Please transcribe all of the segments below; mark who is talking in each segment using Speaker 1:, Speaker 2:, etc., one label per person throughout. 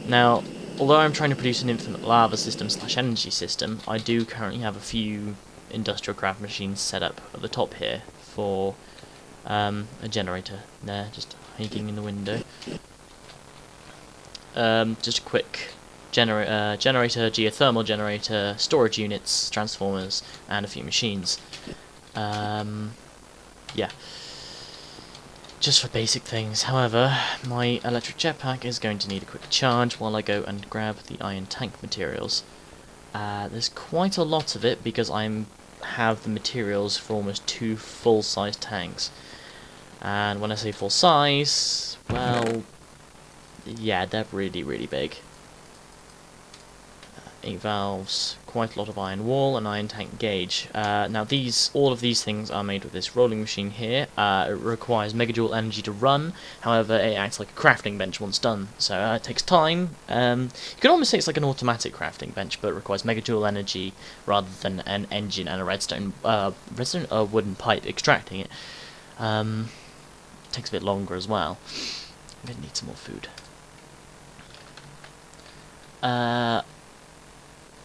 Speaker 1: Now, although I'm trying to produce an infinite lava system / energy system, I do currently have a few industrial craft machines set up at the top here for a generator there, just hanging in the window. Just a quick generator, geothermal generator, storage units, transformers, and a few machines. Yeah. Just for basic things. However, my electric jetpack is going to need a quick charge while I go and grab the iron tank materials. There's quite a lot of it because I have the materials for almost 2 full-size tanks. And when I say full size, well, yeah, they're really, really big. 8 valves, quite a lot of iron wall, and iron tank gauge. Now all of these things are made with this rolling machine here. It requires megajoule energy to run, however it acts like a crafting bench once done, so it takes time. You could almost say it's like an automatic crafting bench, but it requires megajoule energy rather than an engine and a redstone wooden pipe extracting it. Takes a bit longer as well. I'm gonna need some more food.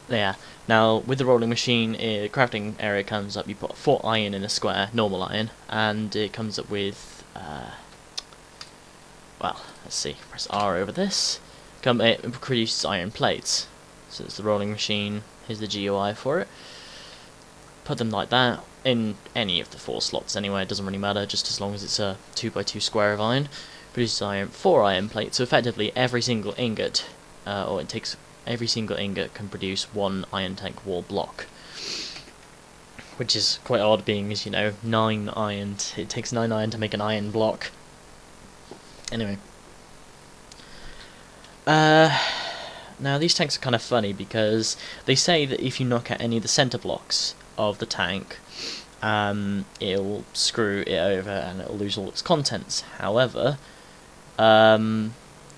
Speaker 1: Yeah. Now, with the rolling machine, crafting area comes up, you put 4 iron in a square, normal iron, and it comes up with, well, let's see, press R over this, it produces iron plates. So it's the rolling machine, here's the GUI for it. Put them like that, in any of the 4 slots anyway, it doesn't really matter, just as long as it's a 2x2 square of iron. Produces 4 iron plates, so effectively every single ingot, every single ingot can produce 1 iron tank wall block. Which is quite odd, being as, 9 iron. It takes 9 iron to make an iron block. Anyway. Now these tanks are kind of funny because they say that if you knock out any of the center blocks of the tank, it'll screw it over and it'll lose all its contents. However,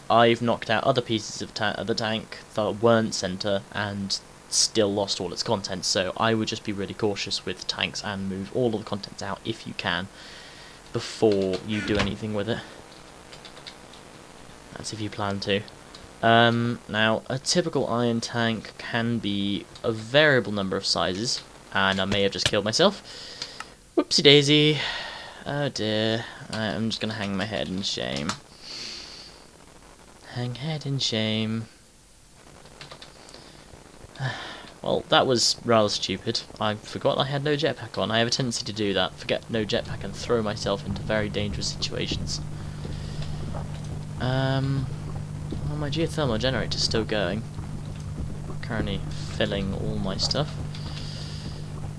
Speaker 1: I've knocked out other pieces of the tank that weren't center and still lost all its contents, so I would just be really cautious with tanks and move all of the contents out if you can before you do anything with it. That's if you plan to. Now, a typical iron tank can be a variable number of sizes, and I may have just killed myself. Whoopsie daisy. Oh dear. I'm just gonna hang my head in shame. Hang head in shame. Well, that was rather stupid. I forgot I had no jetpack on. I have a tendency to do that. Forget no jetpack and throw myself into very dangerous situations. Well, my geothermal generator's still going. Currently filling all my stuff.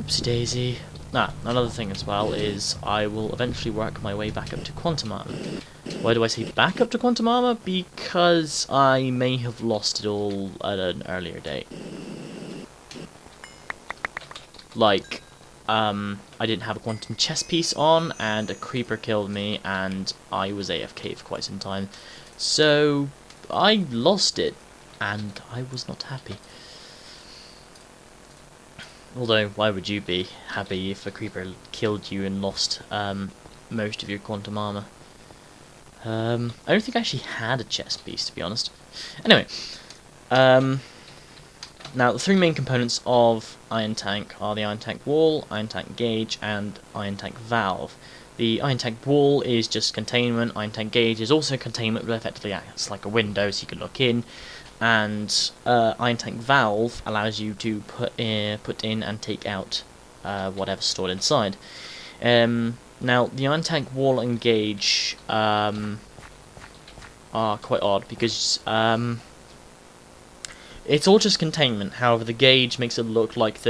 Speaker 1: Oopsie daisy. Another thing as well is I will eventually work my way back up to quantum armor. Why do I say back up to quantum armor? Because I may have lost it all at an earlier date. Like, I didn't have a quantum chess piece on, and a creeper killed me, and I was AFK for quite some time. So, I lost it, and I was not happy. Although, why would you be happy if a creeper killed you and lost most of your quantum armor? I don't think I actually had a chest piece, to be honest. Anyway, now the 3 main components of iron tank are the iron tank wall, iron tank gauge, and iron tank valve. The iron tank wall is just containment, iron tank gauge is also containment, but effectively acts like a window so you can look in. And iron tank valve allows you to put in and take out whatever's stored inside. Now the iron tank wall and gauge are quite odd because it's all just containment. However, the gauge makes it look like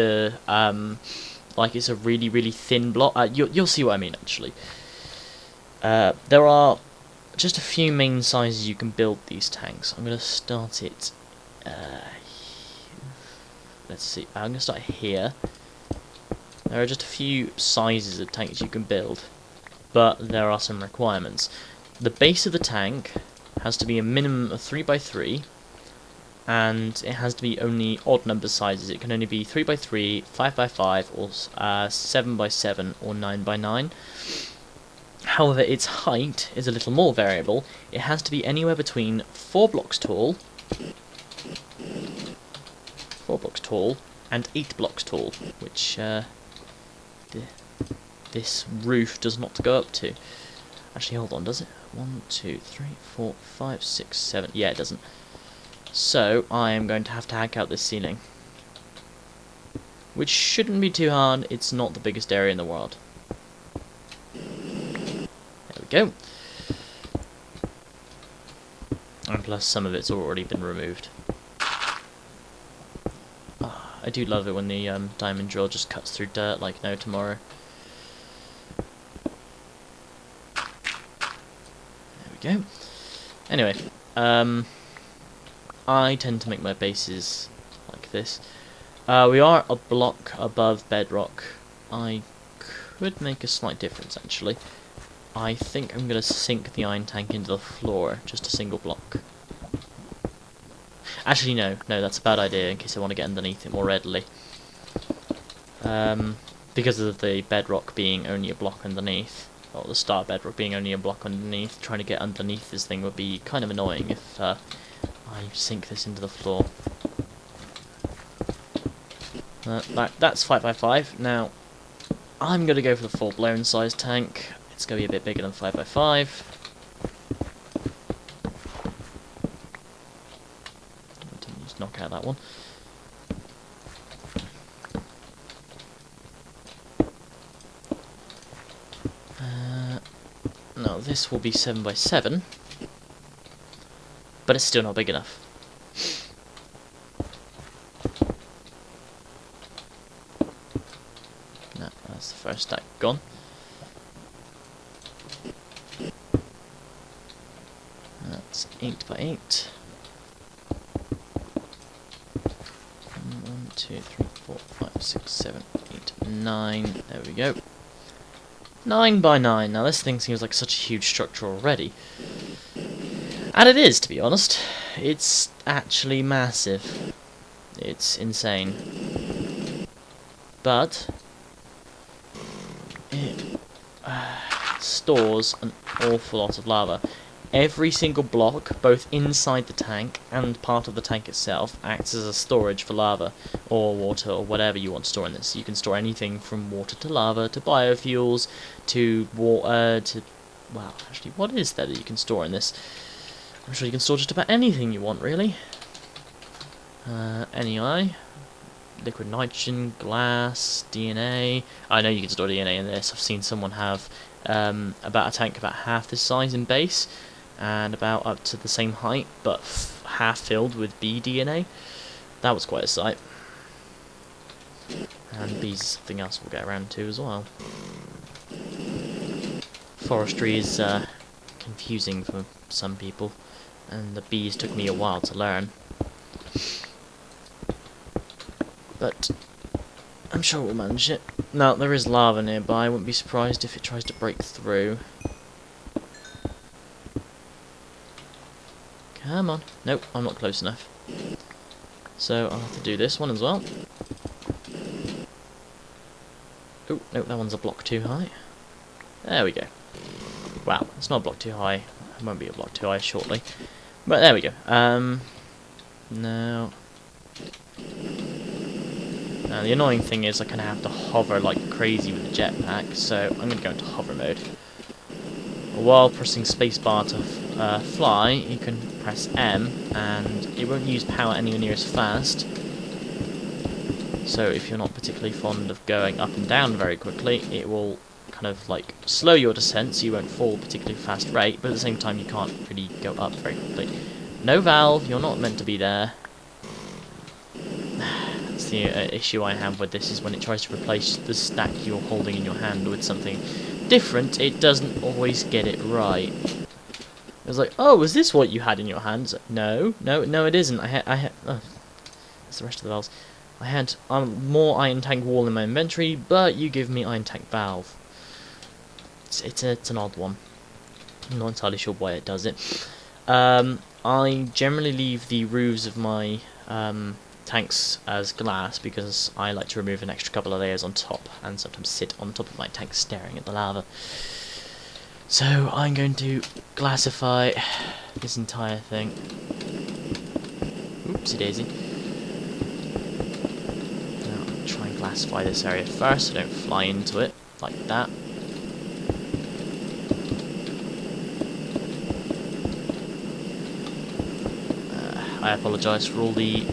Speaker 1: like it's a really, really thin block. You'll see what I mean actually. There are just a few main sizes you can build these tanks. I'm going to start it, let's see, I'm going to start here. There are just a few sizes of tanks you can build, but there are some requirements. The base of the tank has to be a minimum of 3x3, and it has to be only odd number sizes. It can only be 3x3, 5x5, or 7x7, or 9x9. However, its height is a little more variable. It has to be anywhere between 4 blocks tall 4 blocks tall and 8 blocks tall, which this roof does not go up to. Actually, hold on, does it? 1, 2, 3, 4, 5, 6, 7. Yeah, it doesn't. So I am going to have to hack out this ceiling, which shouldn't be too hard. It's not the biggest area in the world. There we go. And plus, some of it's already been removed. I do love it when the diamond drill just cuts through dirt like no tomorrow. There we go. Anyway, I tend to make my bases like this. We are a block above bedrock. I could make a slight difference, actually. I think I'm going to sink the iron tank into the floor, just a single block. Actually, no, that's a bad idea, in case I want to get underneath it more readily. Because of the bedrock being only a block underneath, or the start bedrock being only a block underneath, trying to get underneath this thing would be kind of annoying if I sink this into the floor. That's 5x5. Now, I'm going to go for the full-blown size tank. It's going to be a bit bigger than 5x5. Just knock out that one. Now, this will be 7x7. But it's still not big enough. No, that's the first stack gone. That's 8x8. 1, 2, 3, 4, 5, 6, 7, 8, 9. There we go. 9x9. Now this thing seems like such a huge structure already. And it is, to be honest. It's actually massive. It's insane. But it stores an awful lot of lava. Every single block, both inside the tank and part of the tank itself, acts as a storage for lava, or water, or whatever you want to store in this. You can store anything from water to lava, to biofuels, to water, to... Wow, actually, what is there that you can store in this? I'm sure you can store just about anything you want, really. NEI, liquid nitrogen, glass, DNA. I know you can store DNA in this. I've seen someone have about a tank about half this size in base, and about up to the same height, but half filled with bee DNA. That was quite a sight. And bees is something else we'll get around to as well. Forestry is confusing for some people, and the bees took me a while to learn. But I'm sure we'll manage it. Now, there is lava nearby. I wouldn't be surprised if it tries to break through. Come on. Nope, I'm not close enough. So I'll have to do this one as well. Oh, no, that one's a block too high. There we go. Wow, it's not a block too high. It won't be a block too high shortly. But there we go. Now the annoying thing is I kind of have to hover like crazy with the jetpack, so I'm going to go into hover mode. While pressing spacebar to fly, you can press M, and it won't use power anywhere near as fast. So if you're not particularly fond of going up and down very quickly, it will kind of like slow your descent, so you won't fall at a particularly fast rate, but at the same time you can't really go up very quickly. No valve, you're not meant to be there. That's the issue I have with this, is when it tries to replace the stack you're holding in your hand with something different, it doesn't always get it right. It's like, oh, is this what you had in your hands? No, it isn't. I had. Oh, that's the rest of the valves. I had more iron tank wall in my inventory, but you give me iron tank valve. It's an odd one. I'm not entirely sure why it does it. I generally leave the roofs of my tanks as glass because I like to remove an extra couple of layers on top and sometimes sit on top of my tank staring at the lava. So I'm going to glassify this entire thing. Oopsie daisy. Now, I'll try and classify this area first so I don't fly into it like that. I apologise for all the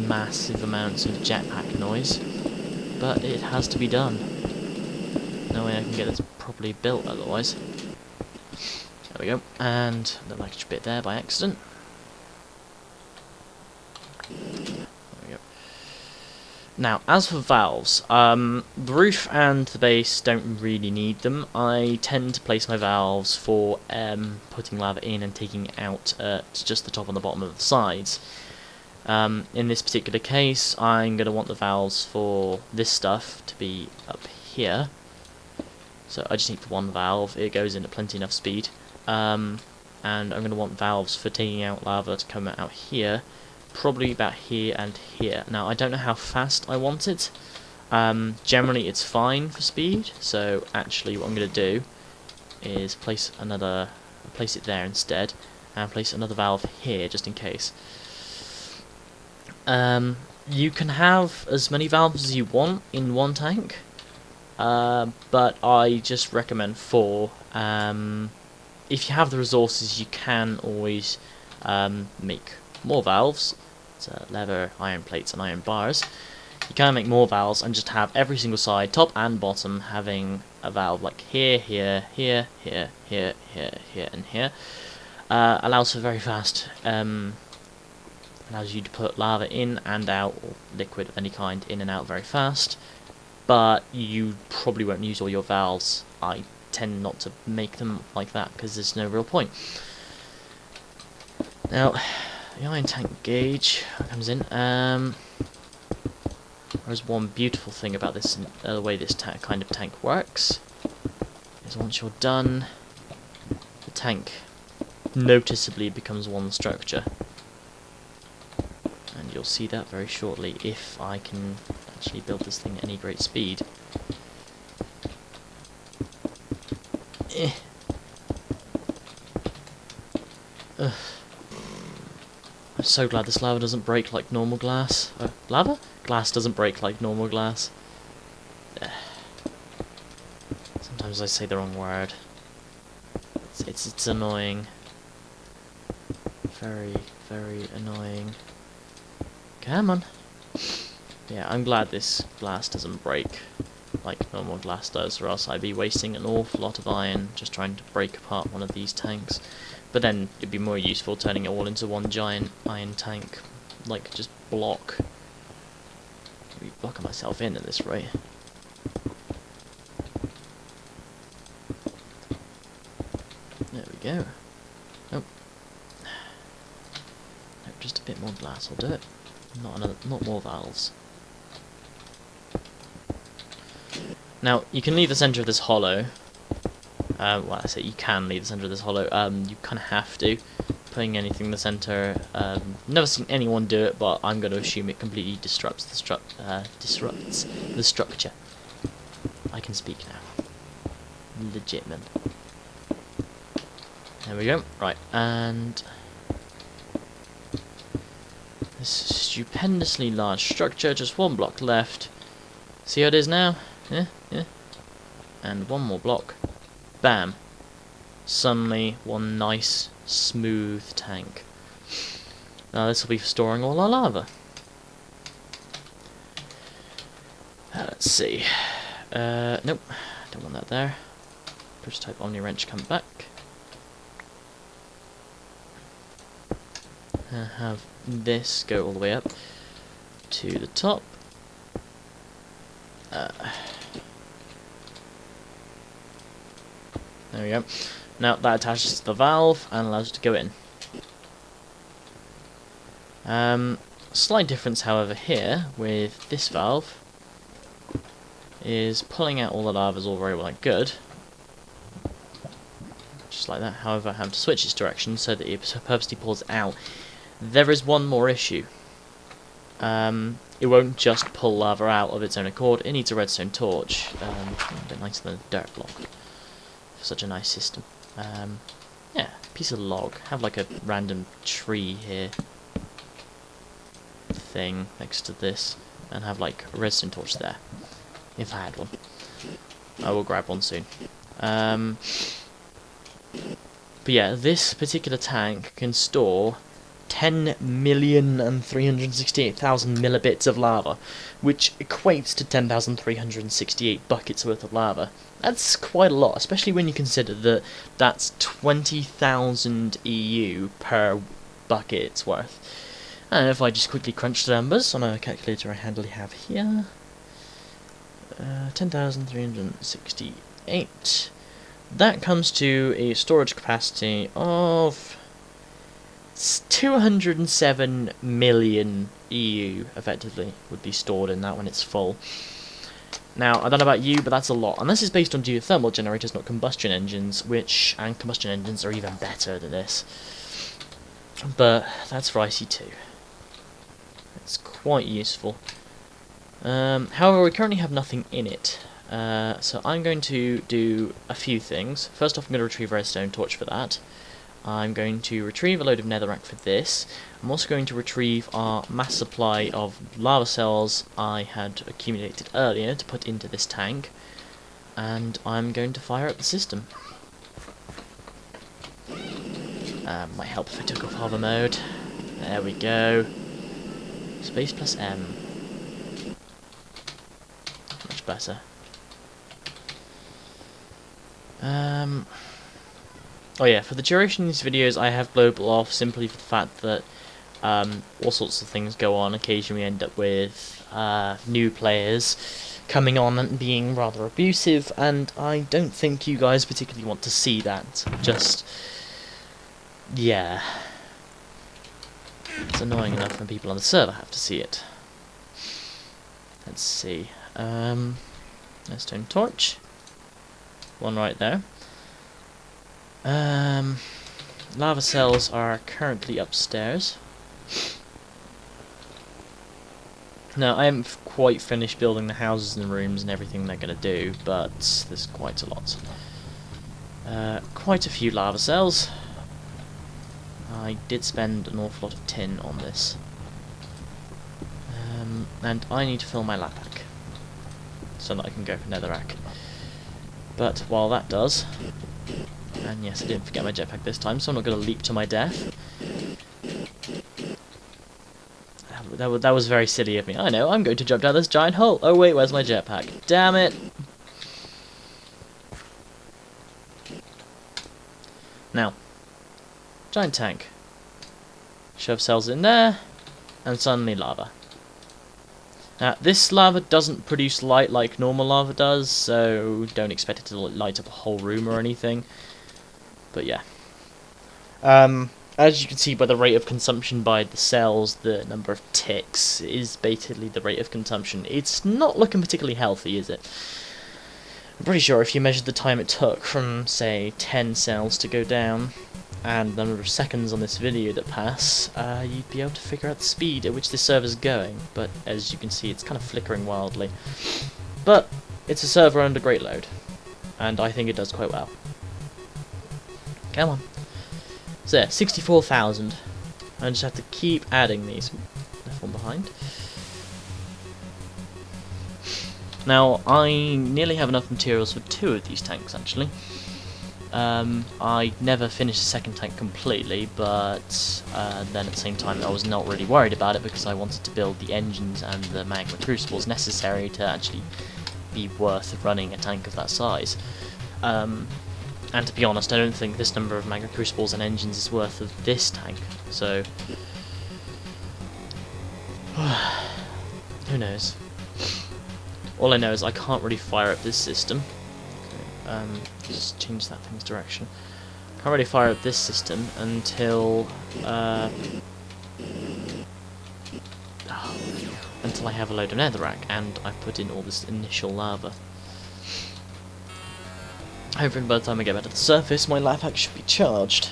Speaker 1: massive amounts of jetpack noise, but it has to be done. No way I can get this properly built otherwise. There we go, and the extra bit there by accident. There we go. Now, as for valves, the roof and the base don't really need them. I tend to place my valves for putting lava in and taking it out at just the top and the bottom of the sides. In this particular case, I'm going to want the valves for this stuff to be up here. So I just need one valve, it goes in at plenty enough speed. And I'm going to want valves for taking out lava to come out here. Probably about here and here. Now, I don't know how fast I want it. Generally, it's fine for speed. So, actually, what I'm going to do is place it there instead, and place another valve here just in case. You can have as many valves as you want in one tank, but I just recommend 4. If you have the resources, you can always make more valves. So leather, iron plates, and iron bars. You can make more valves and just have every single side, top and bottom, having a valve like here, here, here, here, here, here, here, and here. Allows for very fast. Allows you to put lava in and out, or liquid of any kind, in and out very fast. But you probably won't use all your valves. I tend not to make them like that because there's no real point. Now, the iron tank gauge comes in. There's one beautiful thing about this, the way this kind of tank works, is once you're done, the tank noticeably becomes one structure. And you'll see that very shortly if I can actually build this thing at any great speed. Ugh. I'm so glad this lava doesn't break like normal glass. Lava? Glass doesn't break like normal glass. Sometimes I say the wrong word. It's annoying. Very, very annoying. Come on. Yeah, I'm glad this glass doesn't break like normal glass does, or else I'd be wasting an awful lot of iron just trying to break apart one of these tanks. But then it'd be more useful turning it all into one giant iron tank, like just block. I'll be blocking myself in at this rate. There we go. Nope. Nope, just a bit more glass will do it. Not more valves. Now, you can leave the centre of this hollow. Well, I say you can leave the centre of this hollow. You kind of have to. Putting anything in the centre. Never seen anyone do it, but I'm going to assume it completely disrupts the structure. I can speak now. Legitimate. There we go. Right, and this stupendously large structure. Just one block left. See how it is now? Yeah, yeah. And one more block. Bam. Suddenly, one nice, smooth tank. Now this will be for storing all our lava. Let's see. Nope. Don't want that there. Prototype Omni Wrench come back. Have this go all the way up to the top. There we go. Now that attaches to the valve and allows it to go in. Slight difference, however, here with this valve is pulling out all the lava is all very well and good, just like that. However, I have to switch its direction so that it purposely pulls out. There is one more issue. It won't just pull lava out of its own accord. It needs a redstone torch, a bit nicer than a dirt block. Such a nice system. Yeah, piece of log. Have like a random tree here. thing next to this and have like a redstone torch there. If I had one. I will grab one soon. But yeah, this particular tank can store 10,368,000 millibits of lava, which equates to 10,368 buckets worth of lava. That's quite a lot, especially when you consider that that's 20,000 EU per bucket's worth. And if I just quickly crunch the numbers on a calculator I handily have here, 10,368. That comes to a storage capacity of 207 million EU, effectively, would be stored in that when it's full. Now, I don't know about you, but that's a lot. And this is based on geothermal generators, not combustion engines, and combustion engines are even better than this. But that's for IC2. It's quite useful. However, we currently have nothing in it. So I'm going to do a few things. First off, I'm going to retrieve a redstone torch for that. I'm going to retrieve a load of netherrack for this. I'm also going to retrieve our mass supply of lava cells I had accumulated earlier to put into this tank. And I'm going to fire up the system. Might help if I took off hover mode. There we go. Space plus M. Much better. Oh yeah, for the duration of these videos I have global off simply for the fact that all sorts of things go on. Occasionally we end up with new players coming on and being rather abusive, and I don't think you guys particularly want to see that. Just, yeah. It's annoying enough when people on the server have to see it. Let's see. Redstone torch. One right there. Lava cells are currently upstairs. Now, I haven't quite finished building the houses and rooms and everything they're going to do, but there's quite a lot. Quite a few lava cells. I did spend an awful lot of tin on this. And I need to fill my lab pack so that I can go for netherrack. But while that does, and yes, I didn't forget my jetpack this time, so I'm not going to leap to my death. That was very silly of me. I know, I'm going to jump down this giant hole. Oh wait, where's my jetpack? Damn it! Now, giant tank. Shove cells in there, and suddenly lava. Now, this lava doesn't produce light like normal lava does, so don't expect it to light up a whole room or anything. But yeah. As you can see by the rate of consumption by the cells, the number of ticks is basically the rate of consumption. It's not looking particularly healthy, is it? I'm pretty sure if you measured the time it took from, say, 10 cells to go down, and the number of seconds on this video that pass, you'd be able to figure out the speed at which this server's going. But as you can see, it's kind of flickering wildly. But it's a server under great load, and I think it does quite well. Come on. So there, 64,000. I just have to keep adding these. Left one behind. Now, I nearly have enough materials for 2 of these tanks, actually. I never finished the second tank completely, but then at the same time I was not really worried about it because I wanted to build the engines and the magma crucibles necessary to actually be worth running a tank of that size. And to be honest, I don't think this number of magma crucibles and engines is worth of this tank, so who knows. All I know is I can't really fire up this system. Just change that thing's direction. Can't really fire up this system until until I have a load of netherrack and I put in all this initial lava. Hopefully by the time I get back to the surface, my lab pack should be charged.